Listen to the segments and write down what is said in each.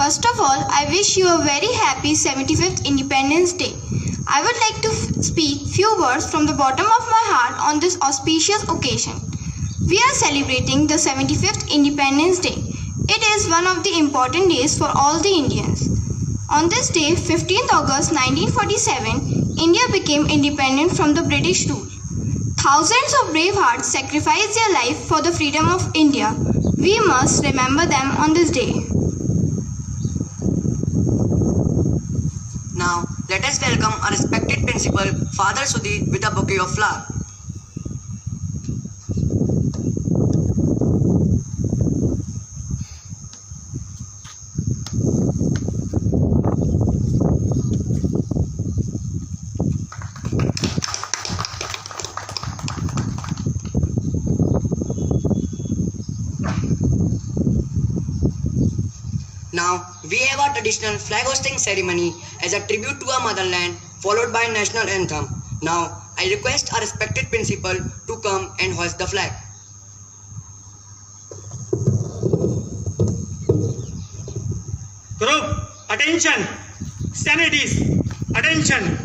First of all, I wish you a very happy 75th Independence Day. I would like to speak few words from the bottom of my heart on this auspicious occasion. We are celebrating the 75th Independence Day. It is one of the important days for all the Indians. On this day, 15th August 1947, India became independent from the British rule. Thousands of brave hearts sacrificed their life for the freedom of India. We must remember them on this day. Now, let us welcome our respected principal, Father Sudhir, with a bouquet of flowers. Now, we have our traditional flag hosting ceremony as a tribute to our motherland, followed by national anthem. Now, I request our respected principal to come and hoist the flag. Group, attention! Sanities, attention!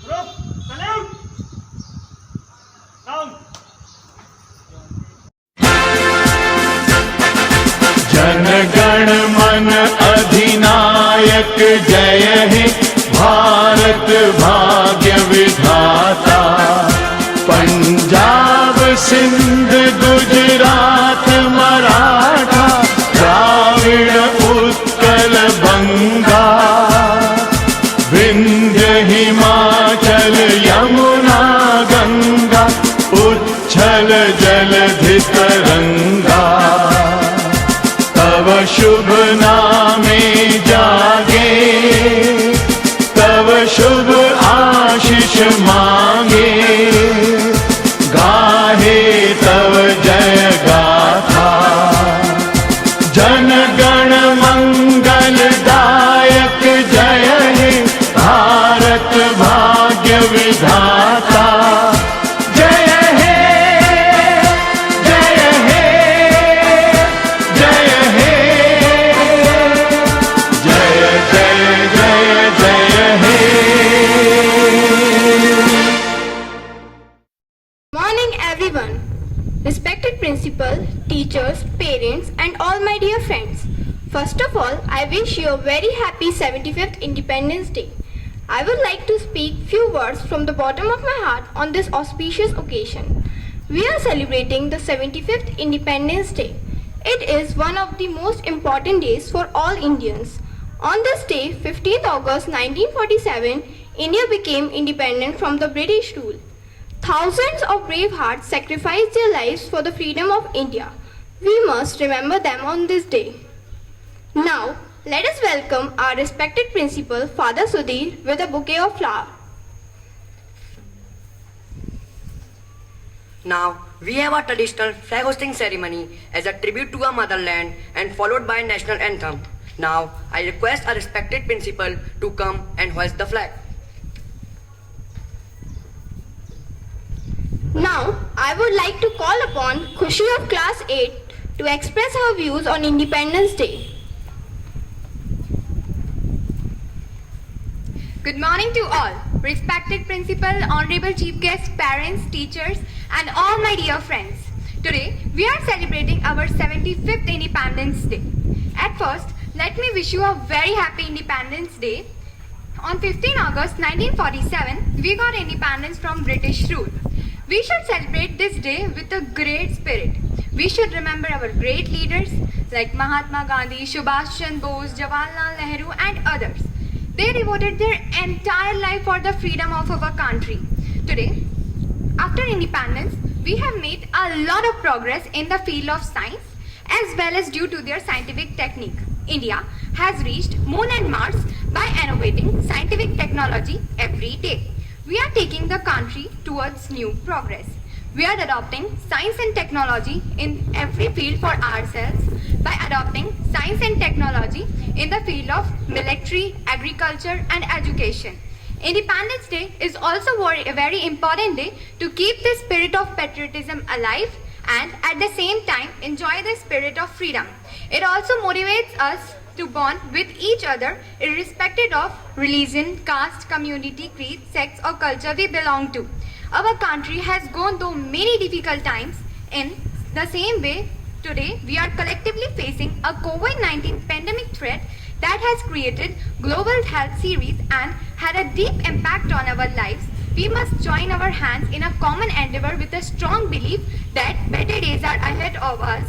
Group, salute! Down! Jana Gana मन अधिनायक जय हे भारत भाग्य विधाता। पंजाब सिंध गुजरात मराठा द्राविड़ उत्कल बंगा। विंध्य हिमाचल यमुना गंगा उच्छल जलधि तरंगा। तव शुभ नामे जागे तव शुभ आशीष मांगे। गाहे तव जय गाथा जन गण मंगल दायक जय हे भारत भाग्य विधाता। जय हे जय हे जय हे जय जय जय जय हे। Morning everyone. Respected principal, teachers, parents and all my dear friends. First of all, I wish you a very happy 75th Independence Day. I would like to speak few words from the bottom of my heart on this auspicious occasion. We are celebrating the 75th Independence Day. It is one of the most important days for all Indians. On this day, 15th August 1947, India became independent from the British rule. Thousands of brave hearts sacrificed their lives for the freedom of India. We must remember them on this day. Now, let us welcome our respected principal, Father Sudhir, with a bouquet of flowers. Now, we have our traditional flag hosting ceremony as a tribute to our motherland and followed by national anthem. Now, I request our respected principal to come and hoist the flag. Now, I would like to call upon Khushi of Class 8 to express her views on Independence Day. Good morning to all. Respected principal, honorable chief guests, parents, teachers, and all my dear friends. Today, we are celebrating our 75th Independence Day. At first, let me wish you a very happy Independence Day. On 15 August 1947, we got independence from British rule. We should celebrate this day with a great spirit. We should remember our great leaders like Mahatma Gandhi, Subhash Chandra Bose, Jawaharlal Nehru, and others. They devoted their entire life for the freedom of our country. Today, after independence, we have made a lot of progress in the field of science as well as due to their scientific technique. India has reached Moon and Mars by innovating scientific technology every day. We are taking the country towards new progress. We are adopting science and technology in every field for ourselves by adopting science and technology in the field of military, agriculture, and education. Independence Day is also a very important day to keep the spirit of patriotism alive and at the same time enjoy the spirit of freedom. It also motivates us to bond with each other irrespective of religion, caste, community, creed, sex or culture we belong to. Our country has gone through many difficult times. In the same way, today we are collectively facing a COVID-19 pandemic threat that has created global health series and had a deep impact on our lives. We must join our hands in a common endeavor with a strong belief that better days are ahead of us.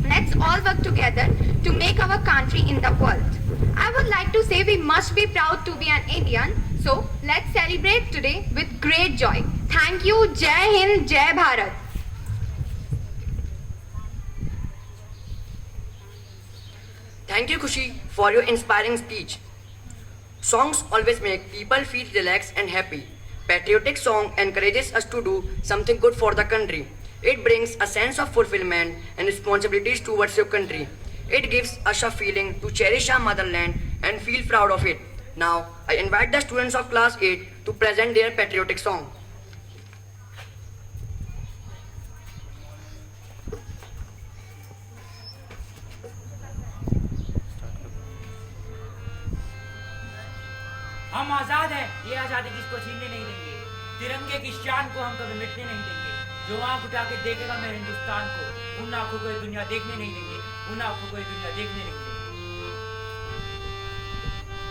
Let's all work together to make our country in the world. I would like to say we must be proud to be an Indian. So let's celebrate today with great joy. Thank you. Jai Hind, Jai Bharat. Thank you, Khushi, for your inspiring speech. Songs always make people feel relaxed and happy. Patriotic song encourages us to do something good for the country. It brings a sense of fulfillment and responsibilities towards your country. It gives us a feeling to cherish our motherland and feel proud of it. Now, I invite the students of class 8 to present their patriotic song. हम आजाद हैं, ये आजादी किसको छीनने नहीं देंगे। तिरंगे की शान को हम कभी मिटने नहीं देंगे। जो आंख उठा के देखेगा मेरे हिंदुस्तान को, उन आंखों को ये दुनिया देखने नहीं देंगे, उन आंखों को ये दुनिया देखने नहीं देंगे।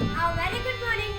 A very good morning